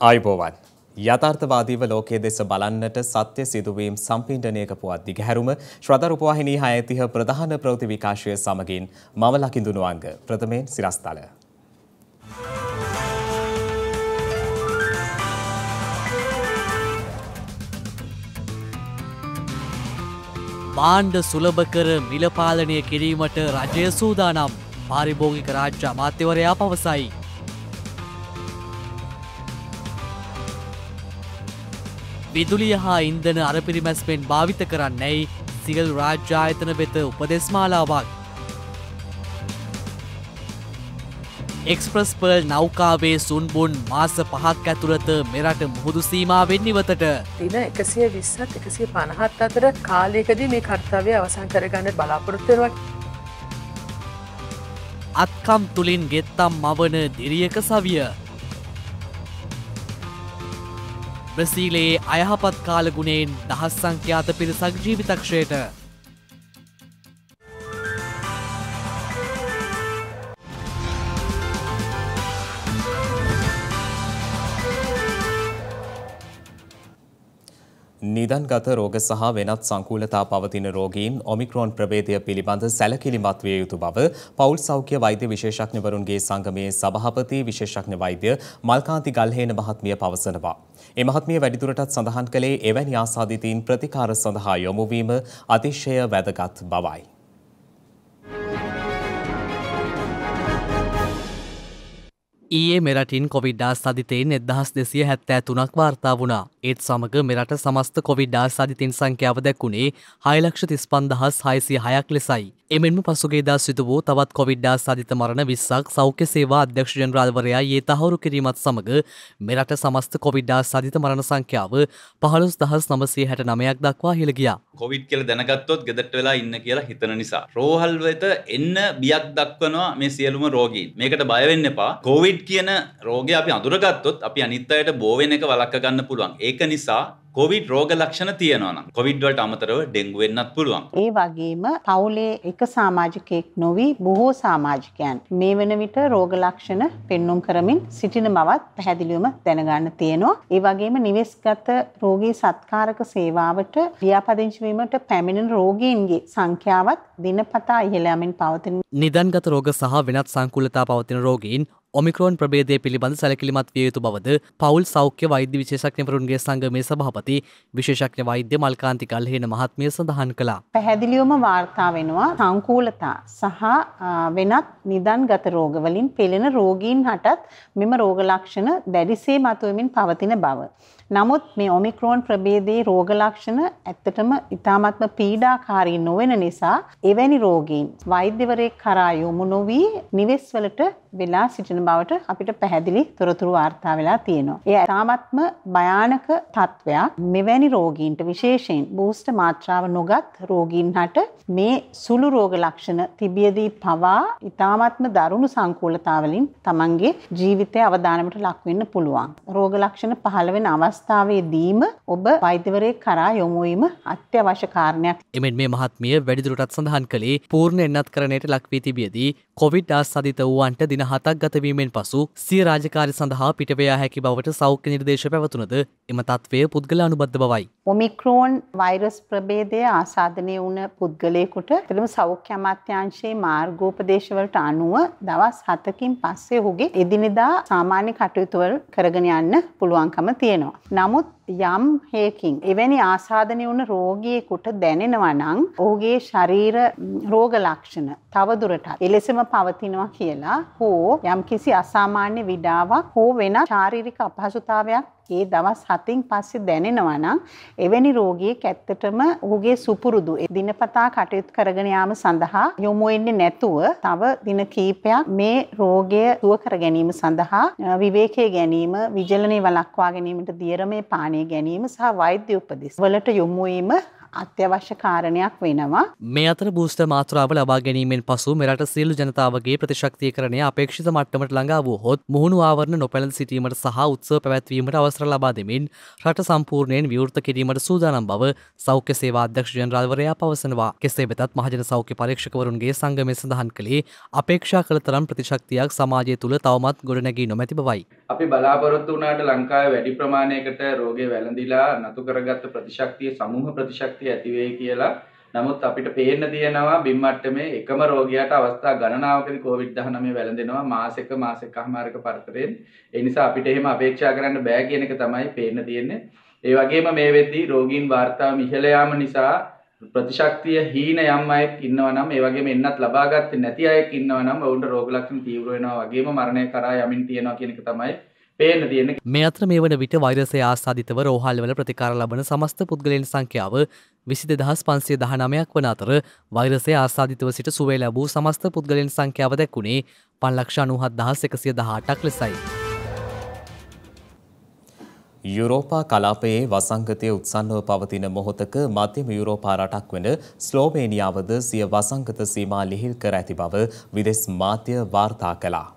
ආයුබෝවන් යථාර්ථවාදීව ලෝකයේ දෙස බලන්නට සත්‍ය සිදුවීම් සම්පින්ඩනයක පුවත් දිගහැරුම ශ්‍රද්ධා රූපවාහිනී 630 ප්‍රධාන ප්‍රවෘත්ති විකාශය සමගින් මම ලකිඳුණු අංග ප්‍රථමයෙන් සිරස්තල භාණ්ඩ සුලභ කර මිල පාලනය කිරීමට රජය සූදානම් පාරිභෝගික රාජ්‍ය අමාත්‍යවරයා පවසයි. විදුලිය හා ඉන්ධන අරපිරිමැස්මෙන් භාවිත කරන්නැයි සියලු රාජ්‍ය ආයතන වෙත උපදෙස් මාලාවක්. එක්ස්ප්‍රස් පර්ල් නෞකාවේ සුන්බුන් මාස 5ක් ඇතුළත මෙරට මුහුදු සීමාවෙන් ඉවතට. දින 120ත් 150ත් අතර කාලයකදී මේ කර්තව්‍ය අවසන් කරගන්න බලාපොරොත්තු වෙනවා. අත්කම් තුලින් ගෙත්තම් මවන දිරියක සවිය. බ්‍රසීලයේ අයහපත් කාලගුණයෙන් දහස් සංඛ්‍යාත පිරිසක් ජීවිතක්ෂයට. නිදන්ගත රෝග සහ වෙනත් සංකූලතා පවතින රෝගීන් ඔමික්‍රෝන් ප්‍රභේදය පිළිබඳ සැලකිලිමත් විය යුතු බව පවුල් සෞඛ්‍ය වෛද්‍ය විශේෂඥවරුන්ගේ සංගමයේ සභාපති විශේෂඥ වෛද්‍ය මල්කාන්ති ගල්හේන මහත්මිය පවසනවා. ඒ මහත්මිය වැඩිදුරටත් සඳහන් කළේ එවැනි ආසාදිතයින් ප්‍රතිකාර සඳහා යොමු වීම අතිශය වැදගත් බවයි. ඊයේ මෙරටින් කොවිඩ් ආසාදිතයින් 1273ක් වාර්තා වුණා. ඒත් සමග මෙරට සමස්ත කොවිඩ් ආසාදිතයින් සංඛ්‍යාව දැක්ුණේ 6,35,606ක් ලෙසයි. එමෙන්ම පසුගියදා සිදු වූ තවත් කොවිඩ් ආසාදිත මරණ 20ක් සෞඛ්‍ය සේවා අධ්‍යක්ෂ ජෙනරාල්වරයා ඊයේ තහවුරු කිරීමත් සමග මෙරට සමස්ත කොවිඩ් ආසාදිත මරණ සංඛ්‍යාව 15,969ක් දක්වා ඉහළ ගියා. කොවිඩ් කියලා දැනගත්තොත් ගෙදරට වෙලා ඉන්න කියලා හිතන නිසා රෝහල් වෙත එන්න බියක් දක්වනවා මේ සියලුම රෝගීන්. මේකට බය වෙන්න එපා. කොවිඩ් කියන රෝගය අපි අඳුරගත්තොත් අපි අනිත් අයට බෝ වෙන එක වළක්ව ගන්න පුළුවන්. ඒක නිසා කොවිඩ් රෝග ලක්ෂණ තියෙනවා නම් කොවිඩ් වලට අමතරව ඩෙන්ගු වෙන්නත් පුළුවන්. ඒ වගේම පවුලේ එක සමාජිකයෙක් නොවි බොහෝ සමාජිකයන් මේ වන විට රෝග ලක්ෂණ පෙන්눔 කරමින් සිටින බවත් පැහැදිලිවම දැනගන්න තියෙනවා. ඒ වගේම නිවෙස්ගත රෝගී සත්කාරක සේවාවට ලියාපදිංචි වීමට පැමිණෙන රෝගීන්ගේ සංඛ්‍යාවත් දිනපතා ඉහළ යමින් පවතින. නිදන්ගත රෝග සහ වෙනත් සංකූලතා පවතින රෝගීන් ඔමික්‍රෝන් ප්‍රභේදය පිළිබඳ සැලකිලිමත් විය යුතු බවද පවුල් සෞඛ්‍ය වෛද්‍ය විශේෂඥවරුන්ගේ සංගමේ සභාපති විශේෂඥ වෛද්‍ය මල්කාන්ති ගල්හේන මහත්මිය සඳහන් කළා. පැහැදිලිවම වාර්තා වෙනවා සංකූලතා සහ වෙනත් නිදන්ගත රෝග වලින් පෙළෙන රෝගීන් හටත් මෙම රෝග ලක්ෂණ දැඩිසේ මතුවෙමින් පවතින බව. නමුත් මේ ඔමික්‍රෝන් ප්‍රභේදයේ රෝග ලක්ෂණ ඇත්තටම ඉතාමත්ම පීඩාකාරී නොවන නිසා එවැනි රෝගීන් වෛද්‍යවරයෙක් කරා යොමු නොවි නිවෙස් වලට වෙලා සිටින බවට අපිට පැහැදිලි තොරතුරු වාර්තා වෙලා තියෙනවා. ඒ ඉතාමත්ම භයානක තත්වයක්. මෙවැනි රෝගීන්ට විශේෂයෙන් බූස්ටර් මාත්‍රාව නොගත් රෝගීන්ට මේ සුළු රෝග ලක්ෂණ තිබියදී පවා ඉතාමත්ම දරුණු සංකූලතාවලින් තමන්ගේ ජීවිතය අවදානමට ලක් වෙන්න පුළුවන්. රෝග ලක්ෂණ පහළ වෙන අවස්ථාවේදීම ඔබ වෛද්‍යවරයෙක් කරා යොමු වීම අත්‍යවශ්‍ය කාරණයක්. එමෙන් මේ මහත්මිය වැඩිදුරටත් සඳහන් කළේ පූර්ණ එන්නත්කරණයට ලක් වී තිබියදී කොවිඩ් ආසාදිත වූවන්ට දින 7ක් ගත වීමෙන් පසු සිය රාජකාරි සඳහා පිටව යා හැකි බවට සෞඛ්‍ය නිර්දේශ පැවතුනද එම තත්වය පුද්ගලානුබද්ධ බවයි. ඔමික්‍රෝන් වෛරස් ප්‍රභේදය ආසාදනය වුණ පුද්ගලයෙකුට එතනම සෞඛ්‍ය අමාත්‍යාංශයේ මාර්ගෝපදේශවලට අනුව දවස් 7කින් පස්සේ ඔහුගේ එදිනෙදා සාමාන්‍ය කටයුතු වල කරගෙන යන්න පුළුවන්කම තියෙනවා. නමුත් යම් හේකින් එවැනි ආසාදනය වුණ රෝගියෙකුට දැනෙනවා නම් ඔහුගේ ශරීර රෝග ලක්ෂණ තවදුරටත් එලෙසම පවතිනවා කියලා හෝ යම්කිසි අසාමාන්‍ය විඩාවක් හෝ වෙන ශාරීරික අපහසුතාවයක් ඒ දවස් 7න් පස්සේ දැනෙනවා නම් එවැනි රෝගියෙක් ඇත්තටම ඔහුගේ සුපුරුදු දිනපතා කටයුතු කරගෙන යාම සඳහා යොමු වෙන්නේ නැතුව තව දින කිහිපයක් මේ රෝගය සුව කර ගැනීම සඳහා විවේකයේ ගැනීම, විජලනයේ වළක්වා ගැනීමට දියරමේ පානීය ගැනීම සහ වෛද්‍ය උපදෙස් වලට යොමු වීම අත්‍යවශ්‍ය කාරණයක් වෙනවා. මේ අතර බූස්ටර් මාත්‍රාව ලබා ගැනීමෙන් පසු මෙරට සියලු ජනතාවගේ ප්‍රතිශක්තියකරණය අපේක්ෂිත මට්ටමට ළඟා වූහොත් මුහුණු ආවරණ නොපැළඳ සිටීමට සහ උත්සව පැවැත්වීමට අවසර ලබා දෙමින් රට සම්පූර්ණයෙන් විවෘත කිරීමට සූදානම් බව සෞඛ්‍ය සේවා අධ්‍යක්ෂ ජනරාල්වරයා පවසනවා. කෙසේ වෙතත් මහජන සෞඛ්‍ය පරීක්ෂකවරුන්ගේ සංගමය සඳහන් කළේ අපේක්ෂා කළ තරම් ප්‍රතිශක්තියක් සමාජය තුළ තවමත් ගොඩනැගී නොමැති බවයි. අපි බලාපොරොත්තු වුණාට ලංකාවේ වැඩි ප්‍රමාණයකට රෝගය වැළඳිලා නතු කරගත්ත ප්‍රතිශක්තිය සමූහ ප්‍රතිශක්තිය ඇති වෙයි කියලා. නමුත් අපිට පේන්න තියෙනවා බිම් මට්ටමේ එකම රෝගියාට අවස්ථා ගණනාවකදී COVID-19 වැළඳෙනවා මාසෙකමාරක පරතරයෙන්. ඒ නිසා අපිට එහෙම අපේක්ෂා කරන්න බෑ කියන එක තමයි පේන්න තියෙන්නේ. ඒ වගේම මේ වෙද්දී රෝගීන් වාර්තාව ඉහළ යාම නිසා ප්‍රතිශක්තිය හීන යම් අයෙක් ඉන්නවා නම් ඒ වගේම එන්නත් ලබා ගත්තේ නැති අයෙක් ඉන්නවා නම් ඔවුන්ට රෝග ලක්ෂණ තීව්‍ර වෙනවා වගේම මරණය කරා යමින් තියෙනවා කියන එක තමයි පේන්න තියෙන්නේ. මේ අතර මේ වන විට වෛරසය ආසාදිතව රෝහල්වල ප්‍රතිකාර ලබන සමස්ත පුද්ගලයන් සංඛ්‍යාව 22519ක් වන අතර වෛරසය ආසාදිතව සිට සුවය ලැබූ සමස්ත පුද්ගලයන් සංඛ්‍යාව දැක්ුණේ 5,97,118ක් ලෙසයි. යුරෝපා කලාපයේ වසංගතය උත්සන්නව පවතින මොහොතක මධ්‍යම යුරෝපා රටක් වන ස්ලෝවේනියාවද සිය වසංගත සීමා ලිහිල් කර ඇති බව විදෙස් මාධ්‍ය වාර්තා කළා.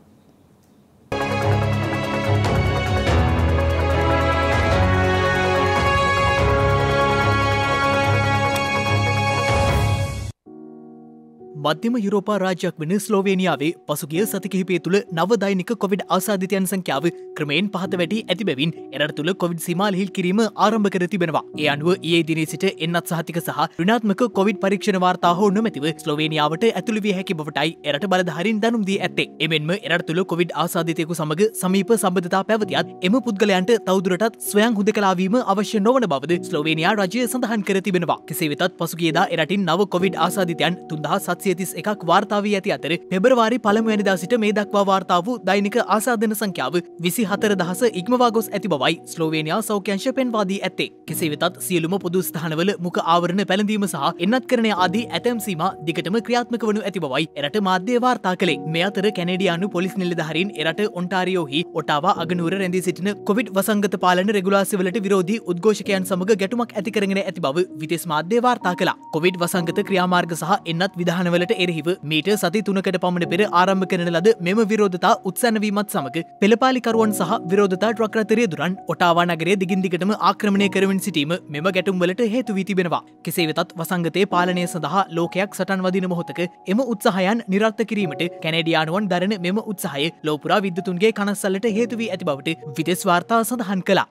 මධ්‍යම යුරෝපා රාජ්‍යයක් වන ස්ලෝවේනියාවේ පසුගිය සති කිහිපය තුළ නව දෛනික කොවිඩ් ආසාදිතයන් සංඛ්‍යාව ක්‍රමයෙන් පහත වැඩි ඇති බැවින් එරට තුළ කොවිඩ් සීමා ලිහිල් කිරීම ආරම්භ කර තිබෙනවා. ඒ අනුව ඊයේ දිනේ සිට එන්නත් සහතික සහ ඍණාත්මක කොවිඩ් පරීක්ෂණ වාර්තා හෝ නොමැතිව ස්ලෝවේනියාවට ඇතුළු විය හැකි බවටයි එරට බලධාරීන් දැනුම් දී ඇත්තේ. එමෙන්ම එරට තුළ කොවිඩ් ආසාදිතයෙකු සමග සමීප සම්බන්ධතා පැවතියත් එම පුද්ගලයන්ට තවදුරටත් ස්වයං හුදකලා වීම අවශ්‍ය නොවන බවද ස්ලෝවේනියා රජය සඳහන් කර තිබෙනවා. කෙසේ වෙතත් පසුගියදා එරටින් නව කොවිඩ් ආසාදිතයන් 3731ක් වාර්තා වී ඇති අතර පෙබරවාරි 1 වෙනිදා සිට මේ දක්වා වාර්තා වූ දෛනික ආසාදන සංඛ්‍යාව 24000 ඉක්මවා ගොස් ඇති බවයි ස්ලෝවේනියා සෞඛ්‍යංශ පෙන්වා දී ඇත්තේ. කෙසේ වෙතත් සියලුම පොදු ස්ථානවල මුඛ ආවරණ පැළඳීම සහ එන්නත්කරණය ආදී ඇතැම් සීමා දිගටම ක්‍රියාත්මක වනු ඇති බවයි එරට මාධ්‍ය වාර්තා කළේ. මේ අතර කැනේඩියානු පොලිස් නිලධාරීන් එරට ඔන්ටාරියෝහි ඔටාවා අගනුවර රැඳී සිටින කොවිඩ් වසංගත පාලන රෙගුලාසිවලට විරෝධී උද්ඝෝෂකයන් සමග ගැටුමක් ඇති කරගෙන ඇති බව විදෙස් මාධ්‍ය වාර්තා කළා. කොවිඩ් වසංගත ක්‍රියාමාර්ග සහ එන්නත් විධානවලට එරෙහිව මීට සති 3කට පමණ පෙර ආරම්භ කරන ලද මෙම විරෝධතා උත්සන්නවීමත් සමග පෙළපාලිකරුවන් සහ විරෝධතා ට්‍රක් රථ රියදුරන් ඔටාවා නගරය දිගින් දිගටම ආක්‍රමණය කරමින් සිටීම මෙම ගැටුම්වලට හේතු වී තිබෙනවා. කෙසේ වෙතත් වසංගතයේ පාලනය සඳහා ලෝකයක් සටන් වදින මොහොතක එම උත්සාහයන් නිරර්ථක කිරීමට කැනේඩියානුවන් දරන මෙම උත්සාහය ලෝපුරා විද්‍යුතුන්ගේ කනස්සල්ලට හේතු වී ඇති බවට විදෙස් වාර්තා සඳහන් කළා.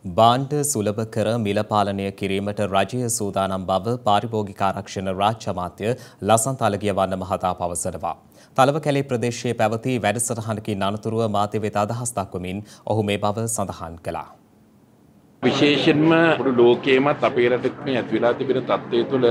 බාණ්ඩ සුලභ කර මිල පාලනය කිරීමට රජය සූදානම් බව පාරිභෝගික ආරක්ෂණ රාජ්‍ය අමාත්‍ය ලසන්ත අලගියවන්න මහතා පවසනවා. තලවකැලේ ප්‍රදේශයේ පැවති වැඩසටහනකින් අනතුරුව මාධ්‍ය වෙත අදහස් දක්වමින් ඔහු මේ බව සඳහන් කළා. විශේෂයෙන්ම මුළු ලෝකයේමත් අපේ රටේ ඇති වෙලා තිබෙන තත්ත්වය තුළ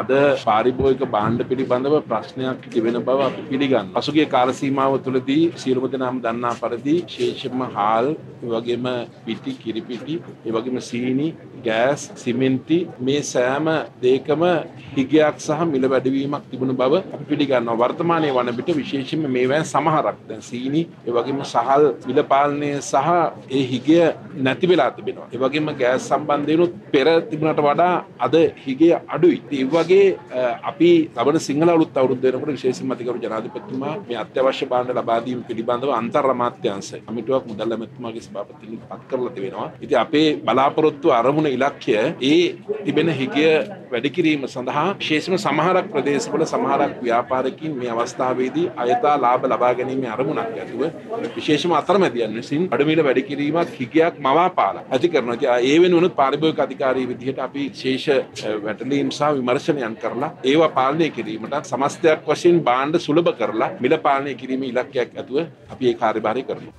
අද පාරිභෝගික භාණ්ඩ පිළිබඳව ප්‍රශ්නයක් තිබෙන බව අපි පිළිගන්නවා. පසුගිය කාල සීමාව තුළදී සියලුම දෙනාම දන්නා පරිදි විශේෂයෙන්ම හාල්, ඒ වගේම පිටි, කිරිපිටි, ඒ වගේම සීනි, ගෑස්, සිමෙන්ති මේ සෑම දෙයකම හිගයක් සහ මිල වැඩිවීමක් තිබුණු බව අපි පිළිගන්නවා. වර්තමානයේ වන විට විශේෂයෙන්ම මේවෙන් සමහරක් දැන් සීනි, ඒ වගේම සහල් මිල පාලනය සහ ඒ හිගය නැති වෙලා තිබෙනවා. වගේම ගෑස් සම්බන්ධයෙන්ුත් පෙර තිබුණට වඩා අද හිගේ අඩුයි. ඒ වගේ අපි ලබන සිංහල අලුත් අවුරුද්ද වෙනකොට විශේෂයෙන්ම අධිකරු ජනාධිපතිතුමා මේ අත්‍යවශ්‍ය භාණ්ඩ ලබා දීම පිළිබඳව අන්තර් අමාත්‍යාංශ කමිටුවක් මුදල් ඇමතුමාගේ සභාපතිතුමන් පත් කරලා තිබෙනවා. ඉතින් අපේ බලාපොරොත්තු අරමුණ ඉලක්කය ඒ තිබෙන හිගය වැඩි කිරීම සඳහා විශේෂයෙන්ම සමහරක් ප්‍රදේශවල සමහරක් ව්‍යාපාරිකයින් මේ අවස්ථාවේදී අයථා ලාභ ලබා ගැනීමේ අරමුණක් ඇතුව විශේෂයෙන්ම අතරමැදියන් විසින් අඩු මිල වැඩි කිරීමක් හිගයක් මවා පාලා ඇති කරනවා. ඒ වෙනුවෙන් පාරිභෝගික අධිකාරී විදිහට අපි විශේෂ වැටලීම් සහ විමර්ශනයන් කරලා ඒවා පාලනය කිරීමට සමස්තයක් වශයෙන් භාණ්ඩ සුලභ කරලා මිල පාලනය කිරීමේ ඉලක්කයක් ඇතුව අපි ඒ කාර්යභාරය කරනවා.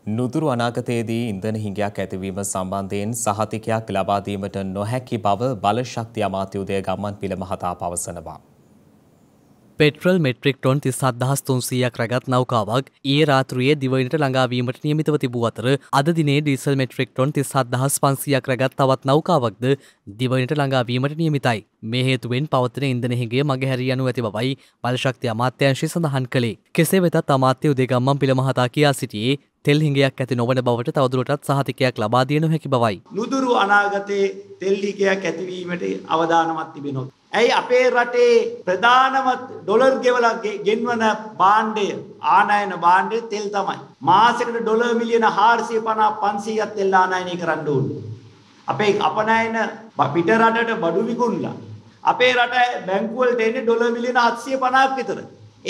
නුදුරු අනාගතයේදී ඉන්ධන හිඟයක් ඇතිවීම සම්බන්ධයෙන් සහතිකයක් ලබා දීමට නොහැකි බව බලශක්ති අමාත්‍ය උදය ගම්මන්පිල මහතා පවසනවා. පෙට්‍රල් මෙට්‍රික් ටොන් 37,300ක් රැගත් නෞකාවක් ඊයේ රාත්‍රියේ දිවයිනට ළඟාවීමට නියමිතව තිබූ අතර අද දිනේ ඩීසල් මෙට්‍රික් ටොන් 37,500ක් රැගත් තවත් නෞකාවක්ද දිවයිනට ළඟාවීමට නියමිතයි. මේ හේතුවෙන් පවතින ඉන්ධන හිඟය මගහැරී යනු ඇති බවයි බලශක්ති අමාත්‍යාංශය සඳහන් කළේ. කෙසේ වෙතත් අමාත්‍ය උදේගම්මන් පිළ මහතා කියා සිටියේ තෙල් හිඟයක් ඇති නොවන බවට තවදුරටත් සහතිකයක් ලබා දිය නොහැකි බවයි. නුදුරු අනාගතයේ තෙල් හිඟයක් ඇතිවීමට අවදානමක් තිබෙනවා. ඇයි අපේ රටේ ප්‍රධානම ඩොලර් ගෙවලා ගෙන්වන භාණ්ඩය ආනයන භාණ්ඩය තෙල් තමයි. මාසෙකට ඩොලර් මිලියන 450 500ක් තෙල් ආනයනය කරන්න ඕනේ. අපේ අපනයන පිට රටට බඩු විකුණලා අපේ රට බැංකුව වලට එන්නේ ඩොලර් මිලියන 750ක් විතර.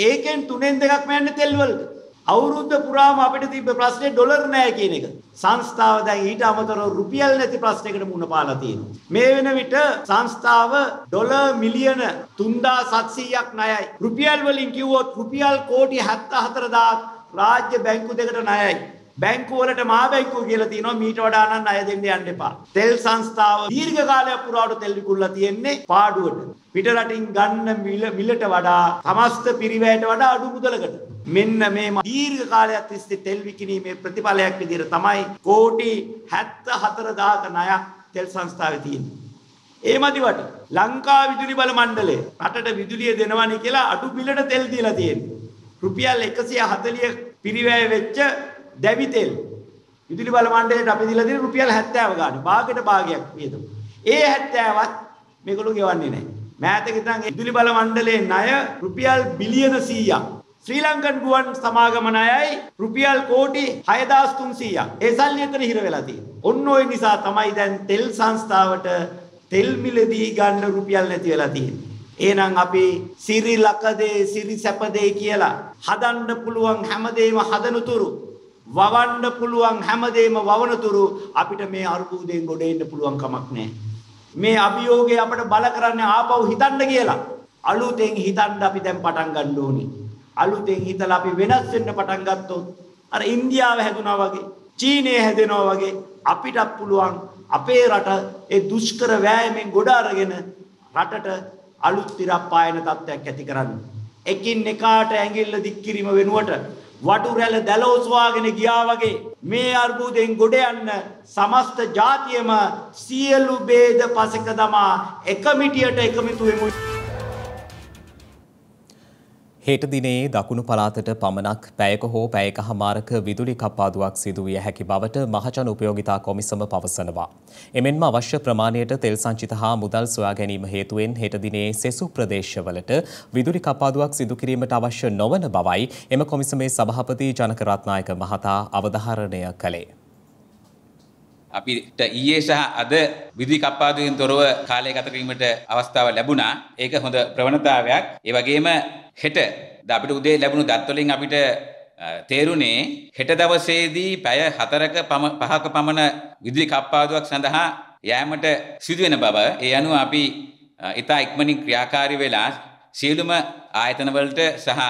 ඒකෙන් 3/2ක් යන්නේ තෙල් වලට. අවුරුද්ද පුරාම අපිට තිබ්බ ප්‍රශ්නේ ඩොලර් නැහැ කියන එක. සංස්ථාව දැන් ඊට අමතරව රුපියල් නැති ප්‍රශ්නයකට මුහුණ පාලා තියෙනවා. මේ වෙන විට සංස්ථාව ඩොලර් මිලියන 3700ක් ණයයි. රුපියල් වලින් කිව්වොත් රුපියල් කෝටි 74000ක් රාජ්‍ය බැංකු දෙකට ණයයි. බැංකු වලට මහා බැංකුව කියලා තියෙනවා මීට වඩා නම් ණය දෙන්න යන්න එපා. තෙල් සංස්ථාව දීර්ඝ කාලයක් පුරාවට තෙල් විකුණලා තියෙන්නේ පාඩුවට. පිට රටින් ගන්න මිලට වඩා සමස්ත පිරිවැයට වඩා අඩු මුදලකට. මෙන්න මේ දීර්ඝ කාලයක් තිස්සේ තෙල් විකිණීමේ ප්‍රතිඵලයක් විදිහට තමයි කෝටි 74000ක ණයක් තෙල් සංස්ථාවේ තියෙන්නේ. ඒ මදිවට ලංකා විදුලි බල මණ්ඩලය රටට විදුලිය දෙනවනි කියලා අඩු මිලට තෙල් දීලා තියෙන්නේ. රුපියල් 140 පිරිවැය වෙච්ච දැවි තෙල් විදුලි බල මණ්ඩලයට අපි දීලා තියෙන රුපියල් 70 ගානේ භාගයට භාගයක් වියදම. ඒ 70වත් මේගොල්ලෝ ගෙවන්නේ නැහැ. මෑතක ඉඳන් විදුලි බල මණ්ඩලයේ ණය රුපියල් බිලියන 100ක්. ශ්‍රී ලංකන් ගුවන් සමාගම ණයයි රුපියල් කෝටි 6300ක්. ඒ සල්ලි එතන හිර වෙලා තියෙනවා. ඔන්න ඔය නිසා තමයි දැන් තෙල් සංස්ථාවට තෙල් මිලදී ගන්න රුපියල් නැති වෙලා තියෙන්නේ. එහෙනම් අපි සිරි ලකදේ සිරි සැපදේ කියලා හදන්න පුළුවන් හැමදේම හදනතුරු වවන්න පුළුවන් හැමදේම වවනතුරු අපිට මේ අරුබුදයෙන් ගොඩ එන්න පුළුවන් කමක් නැහැ. මේ අභියෝගය අපිට බල කරන්නේ ආපහු හිතන්න කියලා. අලුතෙන් හිතන්න අපි දැන් පටන් ගන්න ඕනේ. අලුතෙන් හිතලා අපි වෙනස් වෙන්න පටන් ගත්තොත් අර ඉන්දියාව හැදුනා වගේ චීනය හැදෙනවා වගේ අපිට පුළුවන් අපේ රට ඒ දුෂ්කර වෑයමෙන් ගොඩ අරගෙන රටට අලුත් තිරක් පායන තත්ත්වයක් ඇති කරන්න. එකින් එකාට ඇඟිල්ල දික් කිරීම වෙනුවට වටු රැළ දැලෝස්වාගෙන ගියා වගේ මේ අර්බුදයෙන් ගොඩ යන්න සමස්ත ජාතියම සියලු ભેද පසක දමා එක මිටියට එකමිතු වෙමු. හෙට දිනේ දකුණු පළාතට පමණක් පැයක හෝ පැයකමාරක විදුලි කප්පාදුවක් සිදු විය හැකි බවට මහජන උපයෝගිතා කොමිසම පවසනවා. එමෙන්ම අවශ්‍ය ප්‍රමාණයට තෙල් සංචිත හා මුදල් සොයා ගැනීම හේතුවෙන් හෙට දිනේ සෙසු ප්‍රදේශවලට විදුලි කප්පාදුවක් සිදු කිරීමට අවශ්‍ය නොවන බවයි එම කොමිසමේ සභාපති ජනක රත්නායක මහතා අවධාරණය කළේ. අපිට ඊයේ සහ අද විදුලි කප්පාදුවෙන් තොරව කාලය ගත කිරීමට අවස්ථාව ලැබුණා. ඒක හොඳ ප්‍රවණතාවයක්. ඒ වගේම හෙට අපිට උදේ ලැබුණු දත් වලින් අපිට තේරුණේ හෙට දවසේදී පැය 5ක පමණ විදුලි කප්පාදුවක් සඳහා යෑමට සිදු වෙන බව. ඒ අනුව අපි ඉතා ඉක්මනින් ක්‍රියාකාරී වෙලා සියලුම ආයතන වලට සහ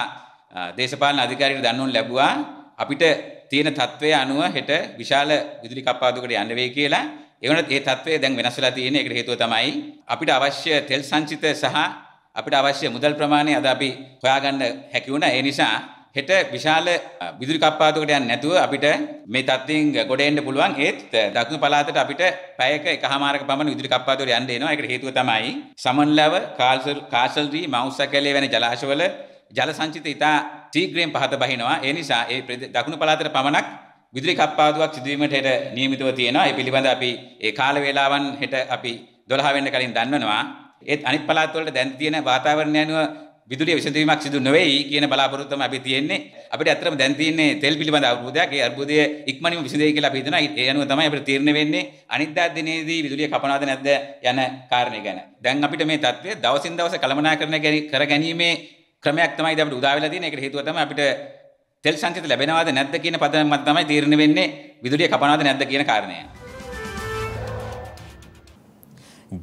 දේශපාලන අධිකාරියට දන්වනු ලැබුවා. අපිට තියෙන තත්ත්වය අනුව හෙට විශාල විදුලි කප්පාදුවකට යන්න වෙයි කියලා. ඒ වුණත් ඒ තත්ත්වය දැන් වෙනස් වෙලා තියෙන. ඒකට හේතුව තමයි අපිට අවශ්‍ය තෙල් සංචිත සහ අපිට අවශ්‍ය මුදල් ප්‍රමාණය අද අපි හොයාගන්න හැකි වුණා. ඒ නිසා හෙට විශාල විදුලි කප්පාදුවකට යන්නේ නැතුව අපිට මේ තත්ත්වයෙන් ගොඩ එන්න පුළුවන්. ඒත් දකුණු පළාතට අපිට පැයක එකහමාරක පමණ විදුලි කප්පාදුවකට යන්න එනවා. ඒකට හේතුව තමයි සමන්ලව, කාසල්රි, මවුස්සකැලේ වැනි ජලාශවල ජල සංචිත ඉතා ශීඝ්‍රයෙන් පහත බහිනවා. ඒ නිසා ඒ දකුණු පළාතට පමණක් විදුලි කප්පාදුවක් සිදුවීමට හෙට නියමිතව තියෙනවා. ඒ පිළිබඳ අපි ඒ කාල වේලාවන් හෙට අපි 12 වෙනි කලින් දන්වනවා. ඒත් අනිත් පළාත් වලට දැන් තියෙන වාතාවරණය අනුව විදුලිය විසඳීමක් සිදු නොවේයි කියන බලාපොරොත්තුව අපි තියෙන්නේ. අපිට ඇත්තටම දැන් තියෙන්නේ තෙල් පිළිබඳ අර්බුදයක්. ඒ අර්බුදය ඉක්මනින්ම විසඳෙයි කියලා අපි හිතනවා. ඒ අනුව තමයි අපිට තීරණය වෙන්නේ අනිද්දා දිනේදී විදුලිය කපනවද නැද්ද යන කාරණේ ගැන. දැන් අපිට මේ තත්ත්වය දවසින් දවස කළමනාකරණය කර ගැනීමේ ක්‍රමයක් තමයි අපිට උදා වෙලා තියෙන්නේ. ඒකට හේතුව තමයි අපිට තෙල් සංචිත ලැබෙනවද නැද්ද කියන පදනම මත තමයි තීරණය වෙන්නේ විදුලිය කපනවද නැද්ද කියන කාරණය.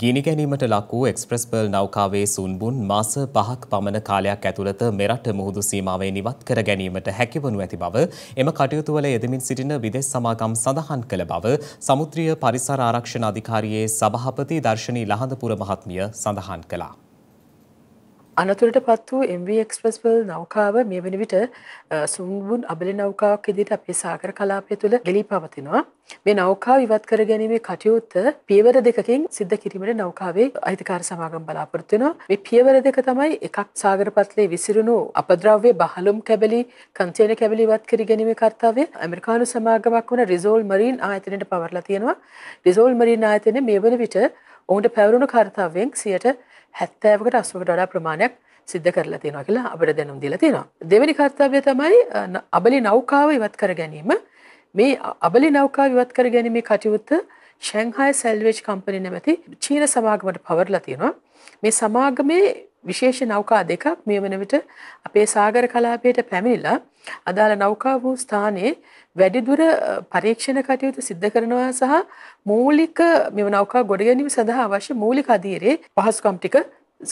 ගිනි ගැනීමට ලක් වූ එක්ස්ප්‍රස් පර්ල් නෞකාවේ සුන්බුන් මාස 5ක් පමණ කාලයක් ඇතුළත මෙරට මුහුදු සීමාවෙන් ඉවත් කර ගැනීමට හැකිවනු ඇති බව එම කටයුතු වල යෙදමින් සිටින විදේශ සමාගම් සඳහන් කළ බව සමුද්‍රීය පරිසර ආරක්ෂණ අධිකාරියේ සභාපති දර්ශනී ලහඳපුර මහත්මිය සඳහන් කළා. අනතුරට පත් වූ MV එක්ස්ප්‍රස් නෞකාව මේ වන විට සුන්බුන් අබලි නෞකාවක් විදිහට අපේ සාගර කලාපය තුළ ගෙලී පවතිනවා. මේ නෞකාව ඉවත් කර ගැනීමේ කටයුත්ත පියවර දෙකකින් සිද්ධ කිරීමට නෞකාවේ අයිතිකාර සමාගම් බලාපොරොත්තු වෙනවා. මේ පියවර දෙක තමයි එකක් සාගර පත්ලේ විසිරුණු අපද්‍රව්‍ය බහලුම් කැබලි කන්ටේනර් කැබලි ඉවත් කර ගැනීමේ කාර්යය ඇමරිකානු සමාගමක් වන රිසෝල් මරීන් ආයතනයට පවර්ලා තියෙනවා. රිසෝල් මරීන් ආයතනය මේ වන විට ඔවුන්ට පැවරුණු කාර්යයෙන් 70%කට 80%කට වඩා ප්‍රමාණයක් සිද්ධ කරලා තියෙනවා කියලා අපිට දැනුම් දීලා තියෙනවා. දෙවෙනි කාර්යය තමයි අබලි නෞකාව ඉවත් කර ගැනීම. මේ අබලි නෞකාව ඉවත් කර ගැනීමේ කටයුත්ත ෂැන්හායි සැල්වේජ් කම්පැනි නැමැති චීන සමාගමට පවර්ලා තියෙනවා. මේ සමාගමේ විශේෂ නෞකා දෙකක් මේ වන විට අපේ සාගර කලාපයට පැමිණිලා අදාළ නෞකා වූ ස්ථානයේ වැඩිදුර පරීක්ෂණ කටයුතු සිද්ධ කරනවා සහ මූලික මෙම නෞකා ගොඩ ගැනීම සඳහා අවශ්‍ය මූලික අධීරයේ පහසුකම් ටික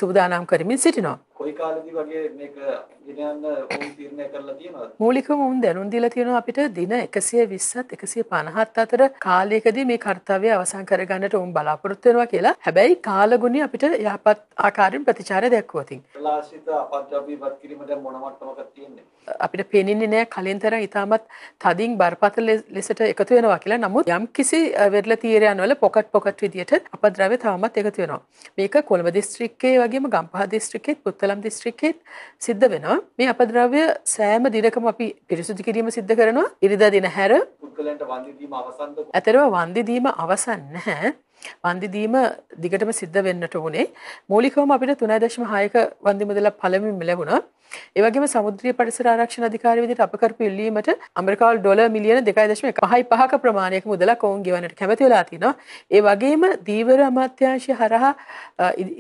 සූදානම් කරමින් සිටිනවා. කොයි කාලෙදි වගේ මේක ගෙන යන්න උන් තීරණය කරලා තියෙනවද? මූලිකවම උන් දැනුම් දීලා තියෙනවා අපිට දින 120ත් 150ත් අතර කාලයකදී මේ කාර්යය අවසන් කරගන්නට උන් බලාපොරොත්තු වෙනවා කියලා. හැබැයි කාලගුණය අපිට යහපත් ආකාරයෙන් ප්‍රතිචාර දක්වුවා තින්. ලාසිත අපද්‍රව්‍ය ඉවත් කිරීමට මොන මට්ටමකද තියෙන්නේ? අපිට පේනින්නේ නැහැ කලින් තරම් ඉතාමත් තදින් බරපතල ලෙසට එකතු වෙනවා කියලා. නමුත් යම් කිසි වෙරළ තීරයන් වල පොකට් විදියට අපද්‍රව්‍ය තාමත් එකතු වෙනවා. මේක කොළඹ දිස්ත්‍රික්කයේ වගේම ගම්පහ දිස්ත්‍රික්කයේ පුත්තලම් දිස්ත්‍රික්කයේ සිද්ධ වෙනවා. මේ අපද්‍රව්‍ය සෑම දිනකම අපි පිරිසුදු කිරීම සිද්ධ කරනවා. ඉරිදා දින හැර පුද්ගලයන්ට වන්දි දීම අවසන්ද? ඇතරම වන්දි දීම අවසන් නැහැ. වන්දි දීම දිගටම සිද්ධ වෙන්නට උනේ. මූලිකවම අපිට 3.6ක වන්දි මුදලක් පළමුවෙන්ම ලැබුණා. ඒ වගේම සමුද්‍රීය පරිසර ආරක්ෂණ අධිකාරිය විදිහට අප කරපු ඉල්ලීමට ඇමරිකානු ඩොලර් මිලියන 2.5ක ප්‍රමාණයක මුදලක් ඔවුන් ගෙවන්නට කැමති වෙලා තිනවා. ඒ වගේම දීවර අමාත්‍යාංශය හරහා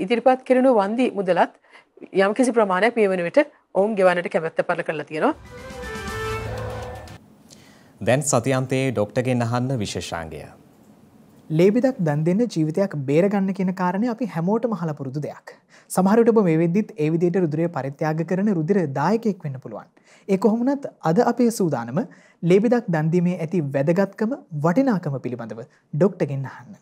ඉදිරිපත් කරන වන්දි මුදලත් යම්කිසි ප්‍රමාණයක් මේ වන විට ඔවුන් ගෙවන්නට කැමැත්ත පළ කරලා තියෙනවා. දැන් සතියන්තයේ ඩොක්ටර්ගෙන් අහන්න විශේෂාංගය. ලේබිදක් දන් දෙන්න ජීවිතයක් බේරගන්න කියන කාරණේ අපි හැමෝටම අහලා පුරුදු දෙයක්. සමහර විට ඔබ මේ වෙද්දිත් ඒ විදිහට රුධිරය පරිත්‍යාග කරන රුධිර දායකයෙක් වෙන්න පුළුවන්. ඒ කොහොමුණත් අද අපේ සූදානම ලේබිදක් දන් දීමේ ඇති වැදගත්කම වටිනාකම පිළිබඳව ඩොක්ටර්ගෙන් අහන්න.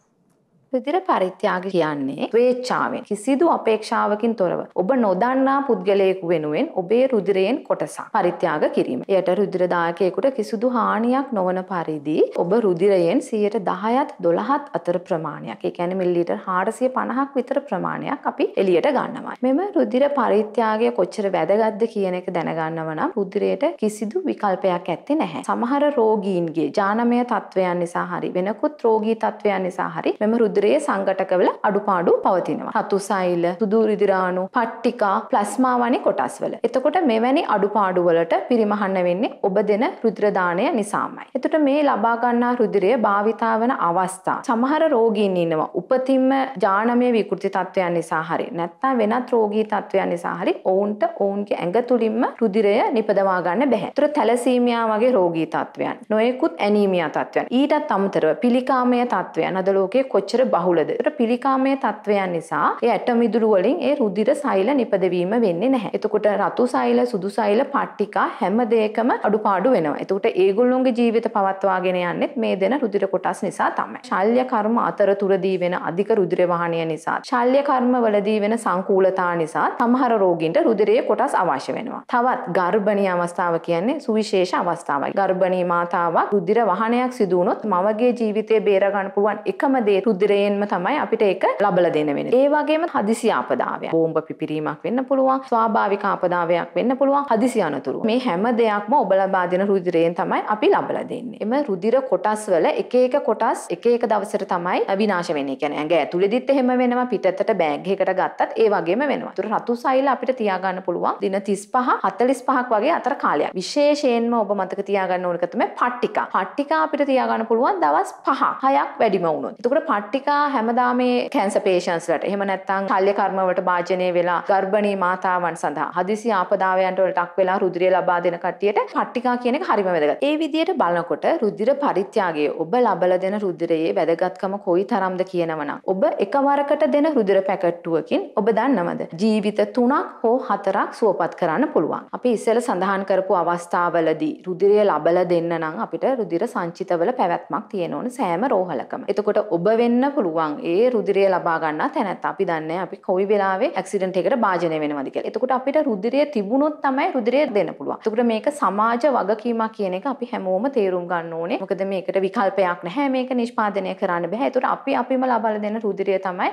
රුධිර පරිත්‍යාග කියන්නේ ස්වේච්ඡාවෙන් කිසිදු අපේක්ෂාවකින් තොරව ඔබ නොදන්නා පුද්ගලයෙකු වෙනුවෙන් ඔබේ රුධිරයෙන් කොටසක් පරිත්‍යාග කිරීම. එයට රුධිර දායකයෙකුට කිසිදු හානියක් නොවන පරිදි ඔබ රුධිරයෙන් 10%ත් 12ත් අතර ප්‍රමාණයක්, ඒ කියන්නේ මිලිලීටර් 450ක් විතර ප්‍රමාණයක් අපි එළියට ගන්නවා. මෙම රුධිර පරිත්‍යාගය කොච්චර වැදගත්ද කියන එක දැනගන්නව නම් රුධිරයට කිසිදු විකල්පයක් ඇත්තේ නැහැ. සමහර රෝගීන්ගේ ජානමය තත්වයන් නිසා හරි වෙනකුත් රෝගී තත්වයන් නිසා හරි මෙම රුධිරයේ සංඝටකවල අඩුපාඩු පවතිනවා. රතු සෛල, සුදු රිදිරාණු, පට්ටිකා, ප්ලාස්මා වැනි කොටස්වල. එතකොට මෙවැනි අඩුපාඩු වලට පිරිමහන්න වෙන්නේ ඔබ දෙන රුධිර දාණය නිසාමයි. එතකොට මේ ලබා ගන්නා රුධිරය භාවිතා වන අවස්ථා සමහර රෝගීන් ඉන්නවා උපතින්ම ජානමය විකෘති තත්වයන් නිසා හරි නැත්නම් වෙනත් රෝගී තත්වයන් නිසා හරි ඔවුන්ට ඔවුන්ගේ ඇඟ තුලින්ම රුධිරය නිපදවා ගන්න බැහැ. ඒතර තැලසීමියා වගේ රෝගී තත්වයන්, නොයෙකුත් ඇනීමියා තත්වයන්, ඊටත් අමතරව පිළිකාමය තත්වයන් අද ලෝකයේ කොච්චර බහුලද. ඒතර පිළිකාමය තත්වයන් නිසා ඒ ඇට මිදුළු වලින් ඒ රුධිර සෛල නිපදවීම වෙන්නේ නැහැ. එතකොට රතු සෛල, සුදු සෛල, පට්ටිකා හැම දෙයකම අඩුපාඩු වෙනවා. එතකොට ඒගොල්ලොන්ගේ ජීවිත පවත්වාගෙන යන්නේ මේ දෙන රුධිර කොටස් නිසා තමයි. ශල්‍ය කර්ම අතරතුරදී වෙන අධික රුධිර වහනය නිසා, ශල්‍ය කර්ම වලදී වෙන සංකූලතා නිසා සමහර රෝගීන්ට රුධිරයේ කොටස් අවශ්‍ය වෙනවා. තවත් ගර්භණී අවස්ථාව කියන්නේ සුවිශේෂ අවස්ථාවක්. ගර්භණී මාතාවක් රුධිර වහනයක් සිදු වුණොත් මවගේ ජීවිතය බේර ගන්න පුළුවන් එකම දේ රුධිරයෙන්ම තමයි අපිට ඒක ලබලා දෙන්න වෙන්නේ. ඒ වගේම හදිසි ආපදාවයක්, බෝම්බ පිපිරීමක් වෙන්න පුළුවන්, ස්වාභාවික ආපදාවයක් වෙන්න පුළුවන්, හදිසි අනතුරු. මේ හැම දෙයක්ම ඔබ ලබා දෙන රුධිරයෙන් තමයි අපි ලබලා දෙන්නේ. එම රුධිර කොටස් වල එක එක කොටස් එක එක දවසට තමයි විනාශ වෙන්නේ. කියන්නේ ඇඟ ඇතුළේදීත් එහෙම වෙනවා, පිටතට බෑග් එකකට ගත්තත් ඒ වගේම වෙනවා. ඒතර රතු සෛල අපිට තියාගන්න පුළුවන් දින 35 45ක් වගේ අතර කාලයක්. විශේෂයෙන්ම ඔබ මතක තියාගන්න ඕන එක තමයි පට්ටිකා. පට්ටිකා අපිට තියාගන්න පුළුවන් දවස් 5 6ක් වැඩිම වුණොත්. එතකොට පට්ටිකා හැමදාම මේ කැන්සර් පේෂන්ට්ස් ලට එහෙම නැත්නම් ශල්‍ය කර්ම වලට භාජනය වෙලා ගර්භණී මාතාවන් සඳහා හදිසි ආපදාවයන්ට වලට අක් වෙලා රුධිරය ලබා දෙන කට්ටියට පට්ටිකා කියන එක හරිම වැදගත්. ඒ විදිහට බලනකොට රුධිර පරිත්‍යාගයේ ඔබ ලබලා දෙන රුධිරයේ වැදගත්කම කොයිතරම්ද කියනවනම් ඔබ එකවරකට දෙන රුධිර පැකට්ටුවකින් ඔබ දන්නවද ජීවිත 3ක් හෝ 4ක් සුවපත් කරන්න පුළුවන්. අපි ඉස්සෙල්ලා සඳහන් කරපු අවස්ථාවලදී රුධිරය ලබලා දෙන්න නම් අපිට රුධිර සංචිතවල පැවැත්මක් තියෙන්න ඕන සෑම රෝහලකම. එතකොට ඔබ වෙන්න පුළුවන් ඒ රුධිරය ලබා ගන්න තැනැත්තා. අපි දන්නේ අපි කොයි වෙලාවෙ ඇක්සිඩන්ට් එකකට භාජනය වෙනවද කියලා. එතකොට අපිට රුධිරය තිබුණොත් තමයි රුධිරය දෙන්න පුළුවන්. එතකොට මේක සමාජ වගකීමක් කියන එක අපි හැමෝම තේරුම් ගන්න ඕනේ. මොකද මේකට විකල්පයක් නැහැ. මේක නිෂ්පාදනය කරන්න බෑ. එතකොට අපිම ලබා දෙන රුධිරය තමයි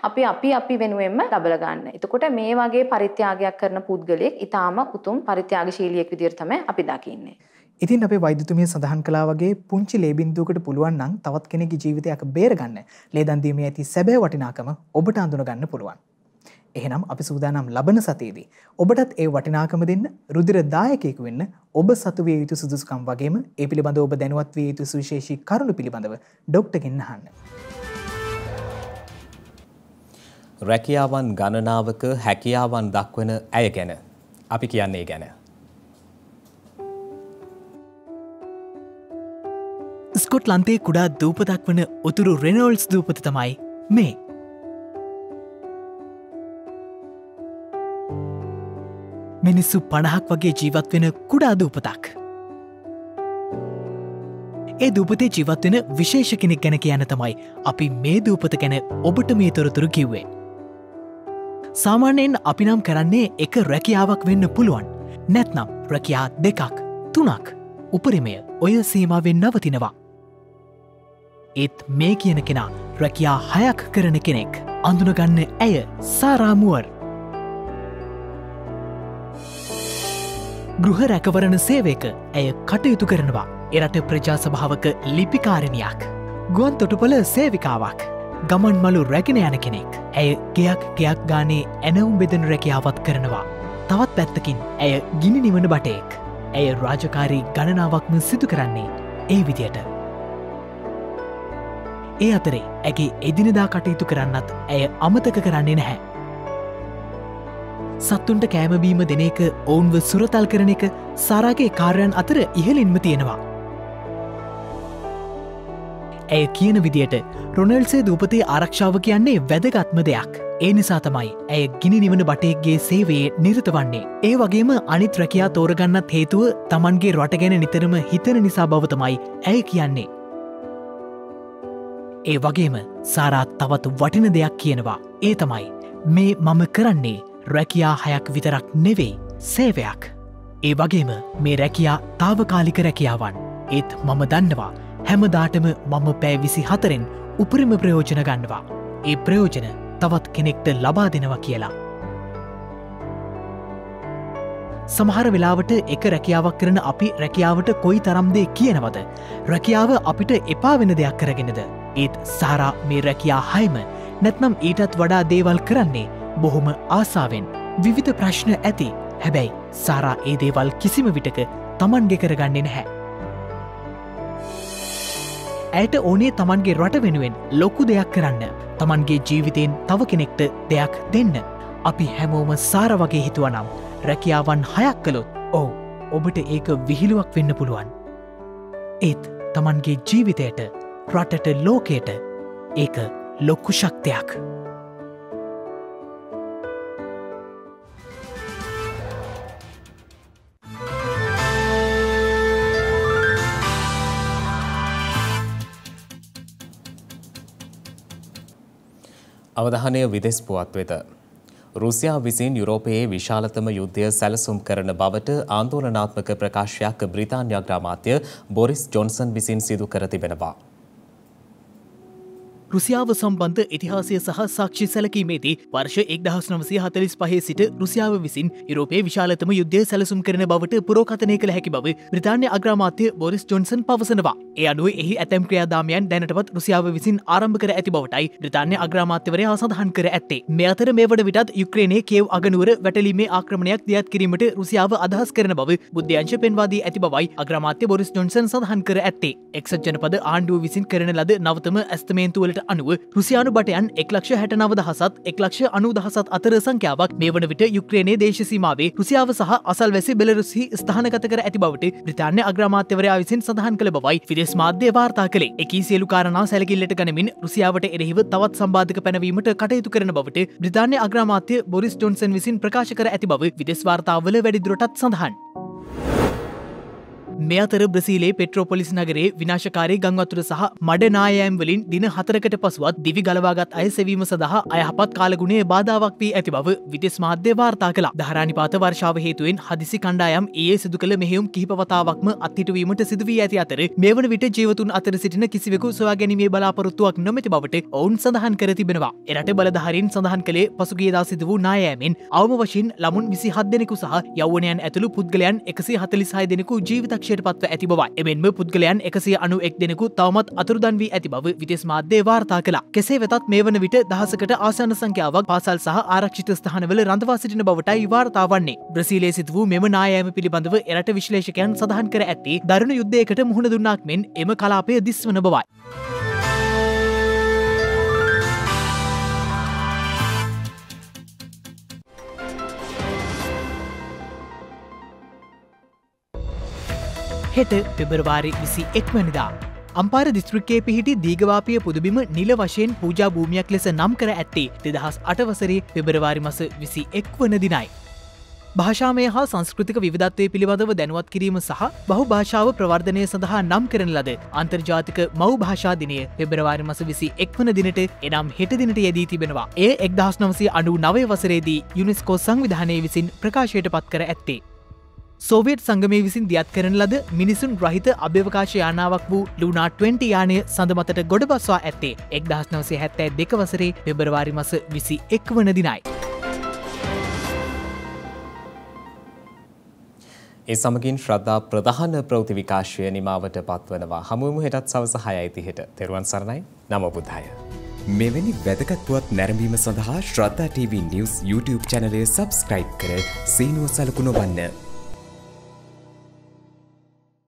අපි වෙනුවෙන්ම ලබා ගන්න. එතකොට මේ වගේ පරිත්‍යාගයක් කරන පුද්ගලයෙක් ඊටාම උතුම් පරිත්‍යාගශීලියෙක් විදිහට තමයි අපි දකින්නේ. ඉතින් අපේ වෛද්‍යතුමිය සඳහන් කළා වගේ පුංචි ලේ බින්දුවකට පුළුවන් නම් තවත් කෙනෙකුගේ ජීවිතයක් බේරගන්න ලේ දන් දීමේ ඇති සැබෑ වටිනාකම ඔබට අඳුන ගන්න පුළුවන්. එහෙනම් අපි සූදානම් ලබන සතියේදී ඔබටත් ඒ වටිනාකම දෙන්න රුධිර දායකයෙකු වෙන්න ඔබ සතු විය යුතු සුදුසුකම් වගේම ඒ පිළිබඳව ඔබ දැනුවත් විය යුතු සුවිශේෂී කරුණු පිළිබඳව ඩොක්ටර්ගෙන් අහන්න. රැකියාවන් ගණනාවක හැකියාවන් දක්වන ඇය ගැන අපි කියන්නේ ගැන. ස්කොට්ලන්තේ කුඩා දූපතක් වන උතුරු රෙනෝල්ස් දූපත තමයි මේ. මිනිස්සු 50ක් වගේ ජීවත් වෙන කුඩා දූපතක්. ඒ දූපතේ ජීවත් වෙන විශේෂ කෙනෙක් ගැන කියන්න තමයි අපි මේ දූපත ගැන ඔබට මේ තොරතුරු කිව්වේ. සාමාන්‍යයෙන් අපි නම් කරන්නේ එක රැකියාවක් වෙන්න පුළුවන්. නැත්නම් රැකියා 2ක් 3ක් උපරිමය ඔය සීමාවෙන් නවතිනවා. ඒත් මේ කියන කෙනා රැකියා 6ක් කරන කෙනෙක්. අඳුනගන්න ඇය සාරා මුවර්. ගෘහ රැකවරණ සේවයක ඇය කටයුතු කරනවා. එරට ප්‍රජා සභාවක ලිපිකාරණයක්. ගුවන් තොටුපොළ සේවිකාවක්. ගමන් මලු රැගෙන යන කෙනෙක්. ඇය ගෙයක් ගානේ ඇනවුම් බෙදන රැකියාවත් කරනවා. තවත් පැත්තකින් ඇය ගිනි නිවන බටයෙක්. ඇය රාජකාරී ගණනාවක්ම සිදු කරන්නේ ඒ විදියට. ඒ අතරේ ඇගේ එදිනදා කටයුතු කරන්නත් ඇය අමතක කරන්නේ නැහැ. සත්තුන්ට කෑමබීම දෙන එක ඔවුන්ව සුරතල් කරන එක සාරාගේ කාර්යන් අතර ඉහලින්ම තියෙනවා. ඇය කියන විදියට රොනල්සේ දූපතේ ආරක්ෂාව කියන්නේ වැදගත්ම දෙයක්. ඒ නිසා තමයි ඇය ගිනි නිවන බටයෙක්ගේ සේවයේ නිරත වන්නේ. ඒ වගේම අනිත් රැකියා තෝරගන්නත් හේතුව තමන්ගේ රට ගැන නිතරම හිතන නිසා බව තමයි ඇය කියන්නේ. ඒ වගේම සාරා තවත් වටින දෙයක් කියනවා. ඒ තමයි මේ මම කරන්නේ රැකියා 6ක් විතරක් නෙවෙයි සේවයක්. ඒ වගේම මේ රැකියා තාවකාලික රැකියාවන්. ඒත් මම දන්නවා හැමදාටම මම පැය 24න් උපරිම ප්‍රයෝජන ගන්නවා. ඒ ප්‍රයෝජන තවත් කෙනෙක්ට ලබා දෙනවා කියලා. සමහර වෙලාවට එක රැකියාවක් කරන අපි රැකියාවට කොයි තරම්දේ කියනවද. රැකියාව අපිට එපා වෙන දෙයක් කරගෙනද. ඒත් සාරා මේ රැකියා 6ම නැත්නම් ඊටත් වඩා දේවල් කරන්නේ බොහොම ආසාවෙන්. විවිධ ප්‍රශ්න ඇති. හැබැයි සාරා ඒ දේවල් කිසිම විටක තමන්ගේ කරගන්නේ නැහැ. ඇයට ඕනේ තමන්ගේ රට වෙනුවෙන් ලොකු දෙයක් කරන්න. තමන්ගේ ජීවිතයෙන් තව කෙනෙක්ට දෙයක් දෙන්න. අපි හැමෝම සාර වගේ හිතුවනම් රැකියාවන් 6ක් කළොත් ඔබට ඒක විහිළුවක් වෙන්න පුළුවන්. ඒත් තමන්ගේ ජීවිතයට රටට ලෝකයට ඒක ලොක්කු ශක්තියක්. අවධානය විදෙස් පුවත් වෙත. රුසියා විසින් යුරෝපයේ විශාලතම යුද්ධය සැලසුම් කරන බවට ආන්දෝලනාත්මක ප්‍රකාශයක් බ්‍රිතාන්‍ය අග්‍රාමාත්‍ය බොරිස් ජොන්සන් විසින් සිදු කර තිබෙනවා. රුසියාව සම්බන්ධ ඉතිහාසය සහ සාක්ෂි සැලකීමේදී වර්ෂ 1945 සිට රුසියාව විසින් යුරෝපයේ විශාලතම යුද්ධය සැලසුම් කරන බවට පුරෝකථනය කළ හැකි බව බ්‍රිතාන්‍ය අග්‍රාමාත්‍ය බොරිස් ජොන්සන් පවසනවා. ඒ අනුව එහි ඇතැම් ක්‍රියාදාමයන් දැනටමත් රුසියාව විසින් ආරම්භ කර ඇති බවටයි බ්‍රිතාන්‍ය අග්‍රාමාත්‍යවරයා සඳහන් කර ඇත්තේ. මේ අතර මේ වන විටත් යුක්‍රේනයේ කේව් අගනුවර වැටලීමේ ආක්‍රමණයක් දියත් කිරීමට රුසියාව අදහස් කරන බව බුද්ධ්‍යංශ පෙන්වා දී ඇති බවයි අග්‍රාමාත්‍ය බොරිස් ජොන්සන් සඳහන් කර ඇත්තේ. එක්සත් ජනපද ආණ්ඩුව විසින් කරන ලද නවතම ඇස්තමේන්තුවලට අනුව රුසියානු බටයන් 1,69,000 1,90,000 අතර සංඛ්‍යාවක් මේ වන විට යුක්‍රේනයේ දේශසීමාවේ රුසියාව සහ අසල්වැසි බෙලරුස්හි ස්ථානගත කර ඇති බවට බ්‍රිතාන්‍ය අග්‍රාමාත්‍යවරයා විසින් සඳහන් කළ බවයි විදේශ මාධ්‍ය වාර්තා කළේ. එකී සියලු කාරණා සැලකිල්ලට ගනිමින් රුසියාවට එරෙහිව තවත් සම්බාධක පැනවීමට කටයුතු කරන බවට බ්‍රිතාන්‍ය අග්‍රාමාත්‍ය බොරිස් ජොන්සන් විසින් ප්‍රකාශ කර ඇති බව විදේශ වාර්තාවල වැඩිදුරටත් සඳහන්. මේ අතර බ්‍රසීලයේ පෙට්‍රෝපොලිස් නගරයේ විනාශකාරී ගංවතුර සහ මඩ නායෑම් වලින් දින 4කට පසුවත් දිවි ගලවාගත් අය සෙවීම සඳහා අයහපත් කාලගුණයේ බාධාවක් වී ඇති බව විදේශ මාධ්‍ය වාර්තා කළා. ධාරානිපාත වර්ෂාව හේතුවෙන් හදිසි කණ්ඩායම් ඊයේ සිදු කළ මෙහෙයුම් කිහිප වතාවක්ම අත්හිටුවීමට සිදු වී ඇති අතර මේ වන විට ජීවතුන් අතර සිටින කිසිවෙකු සොයා ගැනීමේ බලාපොරොත්තුවක් නොමැති බවට ඔවුන් සඳහන් කර තිබෙනවා. එරට බලධාරීන් සඳහන් කළේ පසුගියදා සිදු වූ නායෑමෙන් අවම වශයෙන් ළමුන් 27 දෙනෙකු සහ යෞවනයන් ඇතුළු පුද්ගලයන් 146 දෙනෙකු ජීවිතක්ෂයට පත්ව ඇති බවයි. එමෙන්ම පුද්ගලයන් 191 දෙනෙකු තවමත් අතුරුදන් වී ඇති බව විදේශ මාධ්‍ය වාර්තා කළා. කෙසේ වෙතත් මේ වන විට දහසකට ආසන්න සංඛ්‍යාවක් පාසල් සහ ආරක්ෂිත ස්ථානවල රඳවා සිටින බවටයි වාර්තා වන්නේ. බ්‍රසීලයේ සිදු වූ මෙම නායෑම පිළිබඳව එරට විශ්ලේෂකයන් සඳහන් කර ඇත්තේ දරුණු යුද්ධයකට මුහුණ දුන්නාක් මෙන් එම කලාපය දිස්වන බවයි. හෙට පෙබරවාරි 21 වැනිදා අම්පාර දිස්ත්‍රික්කයේ පිහිටි දීගවාපිය පුදුබිම නිල වශයෙන් පූජා භූමියක් ලෙස නම් කර ඇත්තේ 2008 වසරේ පෙබරවාරි මාස 21 වන දිනයි. භාෂාමය හා සංස්කෘතික විවිධත්වය පිළිබඳව දැනුවත් කිරීම සහ බහු භාෂාව ප්‍රවර්ධනය සඳහා නම් කරන ලද අන්තර්ජාතික මව් භාෂා දිනය පෙබරවාරි මාස 21 වන දිනට එනම් හෙට දිනට යෙදී තිබෙනවා. එය 1999 වසරේදී යුනෙස්කෝ සංවිධානය විසින් ප්‍රකාශයට පත් කර ඇත්තේ. සෝවියට් සංගමය විසින් දියත් කරන ලද මිනිසුන් රහිත අභ්‍යවකාශ යානාවක් වූ ලුනා 20 යානය සඳ මතට ගොඩ බස්වා ඇත්තේ 1972 වසරේ පෙබරවාරි මාස 21 වන දිනයි. ඒ සමගින් ශ්‍රද්ධා ප්‍රධාන ප්‍රවෘත්ති විකාශය නිමාවට පත්වනවා. හමුවෙමු හෙටත් සවස 6:30ට. තෙරුවන් සරණයි. නමෝ බුද්ධාය. මෙවැනි වැදගත් පුවත් නැරඹීම සඳහා ශ්‍රද්ධා TV News YouTube channel එක subscribe කර සීනුව සලකුණ ඔබන්න.